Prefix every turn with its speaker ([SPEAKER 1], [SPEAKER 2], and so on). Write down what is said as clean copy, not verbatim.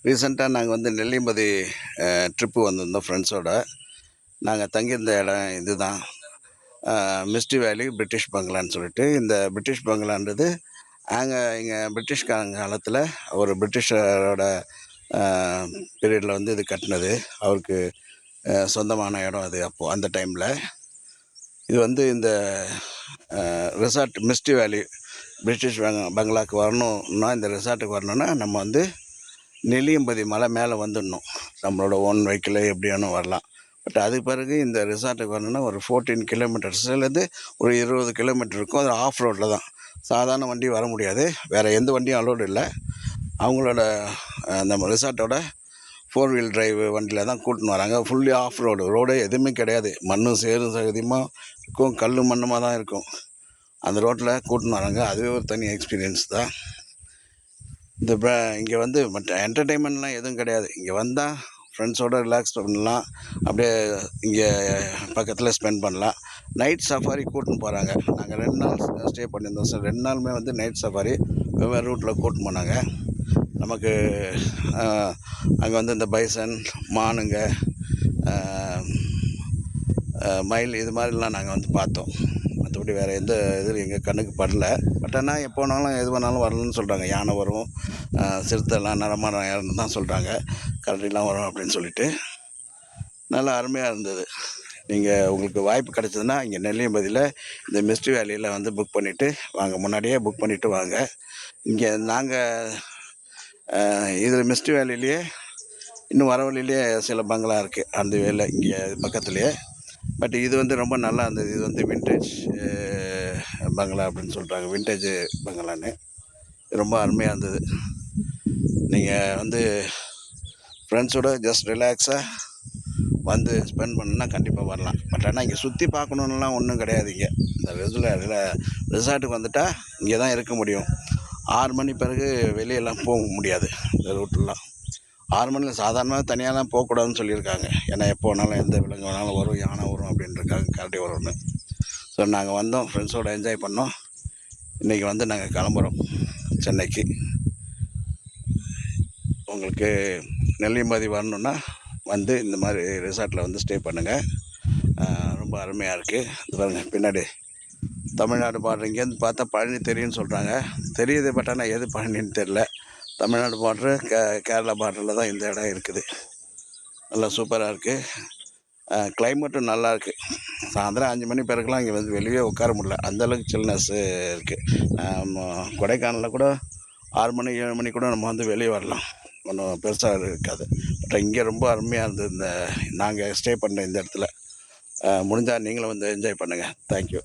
[SPEAKER 1] ரீசெண்டாக நாங்கள் வந்து நெல்லியம்பதி ட்ரிப்பு வந்திருந்தோம் ஃப்ரெண்ட்ஸோட. நாங்கள் தங்கியிருந்த இடம் இதுதான். மிஸ்டி வேலி பிரிட்டிஷ் பங்களான்னு சொல்லிட்டு. இந்த பிரிட்டிஷ் பங்களான்றது இங்கே பிரிட்டிஷ்காரங்க காலத்தில் ஒரு பிரிட்டிஷரோட பீரியடில் வந்து இது கட்டினது. அவருக்கு சொந்தமான இடம் அது அப்போது அந்த டைமில். இது வந்து இந்த ரிசார்ட் மிஸ்டி வேலி பிரிட்டிஷ் பங்களாவுக்கு வரணுன்னா, இந்த ரிசார்ட்டுக்கு வரணுன்னா நம்ம வந்து நெல்லியம்பதி மலை மேலே வந்துடணும். நம்மளோட ஓன் வெஹிக்கிளே எப்படியானும் வரலாம். பட் அதுக்கு பிறகு இந்த ரிசார்ட்டுக்கு வரணுன்னா ஒரு 14 கிலோமீட்டர்ஸ்லேருந்து ஒரு 20 கிலோமீட்டர் இருக்கும். அது ஆஃப் ரோட்டில் தான். சாதாரண வண்டி வர முடியாது. வேறு எந்த வண்டியும் அலோடு இல்லை. அவங்களோட நம்ம ரிசார்ட்டோட 4 வீல் டிரைவ் வண்டியில் தான் கூட்டின்னு வராங்க. ஃபுல்லி ஆஃப் ரோடு எதுவுமே கிடையாது. மண்ணும் சேரும் சகதியமாக இருக்கும், கல் மண்ணுமாக தான் இருக்கும். அந்த ரோட்டில் கூட்டின்னு வராங்க. அதுவே ஒரு தனி எக்ஸ்பீரியன்ஸ் தான். இங்கே வந்து மற்ற என்டர்டெயின்மெண்ட்லாம் எதுவும் கிடையாது. இங்கே வந்தால் ஃப்ரெண்ட்ஸோடு ரிலாக்ஸ் பண்ணலாம். அப்படியே இங்கே பக்கத்தில் ஸ்பெண்ட் பண்ணலாம். நைட் சஃபாரி கூட்டின்னு போகிறாங்க. நாங்கள் 2 நாள் ஸ்டே பண்ணியிருந்தோம் சார். 2 நாளுமே வந்து நைட் சஃபாரி வெவ்வேறு ரூட்டில் கூட்டின்னு போனாங்க. நமக்கு அங்கே வந்து இந்த பைசன், மானுங்க, மயில் இது மாதிரிலாம் நாங்கள் வந்து பார்த்தோம். மற்றபடி வேறு எந்த இது எங்கள் கண்ணுக்கு படல. பட் ஆனால் எப்போ வேணாலும் எது வேணாலும் வரணும்னு சொல்கிறாங்க. யானை வரும், சிறுத்தைலாம் நடமாட்டம் தான் சொல்கிறாங்க. கரடிலாம் வரும் அப்படின்னு சொல்லிட்டு. நல்லா அருமையாக இருந்தது. உங்களுக்கு வாய்ப்பு கிடச்சதுன்னா இங்கே நெல்லியம்பதியில் இந்த மிஸ்டி வேலியில் வந்து புக் பண்ணிவிட்டு வாங்க. முன்னாடியே புக் பண்ணிவிட்டு வாங்க. இங்கே நாங்கள் இதில் மிஸ்டி வேலிலேயே இன்னும் வர வழியிலேயே சில பங்களா இருக்குது அந்த வேலை இங்கே பக்கத்துலேயே. பட் இது வந்து ரொம்ப நல்லா இருந்தது. இது வந்து வின்டேஜ் பங்களா அப்படின்னு சொல்கிறாங்க. வின்டேஜ் பங்களான்னு ரொம்ப அருமையாக இருந்தது. நீங்கள் வந்து ஃப்ரெண்ட்ஸோட ஜஸ்ட் ரிலாக்ஸாக வந்து ஸ்பெண்ட் பண்ணுன்னா கண்டிப்பாக வரலாம். பட் ஆனால் இங்கே சுற்றி பார்க்கணுன்னுலாம் ஒன்றும் கிடையாது. இங்கே இந்த ரிசார்ட்டுக்கு வந்துட்டால் இங்கே தான் இருக்க முடியும். 6 மணி பிறகு வெளியெல்லாம் போக முடியாது. இந்த ரூட்லாம் 6 மணியில் சாதாரணமாக தனியாலாம் போகக்கூடாதுன்னு சொல்லியிருக்காங்க. ஏன்னா எப்போ வேணாலும் எந்த விலங்கு வேணாலும் வரும், யானை வரும் அப்படின்ட்டுருக்காங்க, கரடி வரும்னு. ஸோ நாங்கள் வந்தோம், ஃப்ரெண்ட்ஸோடு என்ஜாய் பண்ணோம். இன்றைக்கி வந்து நாங்கள் கிளம்புறோம் சென்னைக்கு. உங்களுக்கு நெல்லியம்பதி வரணுன்னா வந்து இந்த மாதிரி ரிசார்ட்டில் வந்து ஸ்டே பண்ணுங்கள். ரொம்ப அருமையாக இருக்குது. இது பாருங்கள் பின்னாடி தமிழ்நாடு பார்டர். இங்கேருந்து பார்த்தா பழனி தெரியும்னு சொல்கிறாங்க. தெரியுது, பட் ஆனால் எது பழனின்னு தெரில. தமிழ்நாடு பார்டரு கேரளா பார்டரில் தான் இந்த இடம் இருக்குது. நல்லா சூப்பராக இருக்குது. கிளைமேட்டும் நல்லாயிருக்கு. சாயந்தரம் 5 மணி பிறகுலாம் இங்கே வந்து வெளியே உட்கார முடியல, அந்தளவுக்கு சில்னஸ்ஸு இருக்குது. கொடைக்கானலில் கூட 6 மணி 7 மணி கூட நம்ம வந்து வெளியே வரலாம், ஒன்றும் பெருசாக இருக்காது. பட் இங்கே ரொம்ப அருமையாக இருந்தது நாங்கள் ஸ்டே பண்ண இந்த இடத்துல. முடிஞ்சால் நீங்களும் வந்து என்ஜாய் பண்ணுங்கள். தேங்க்யூ.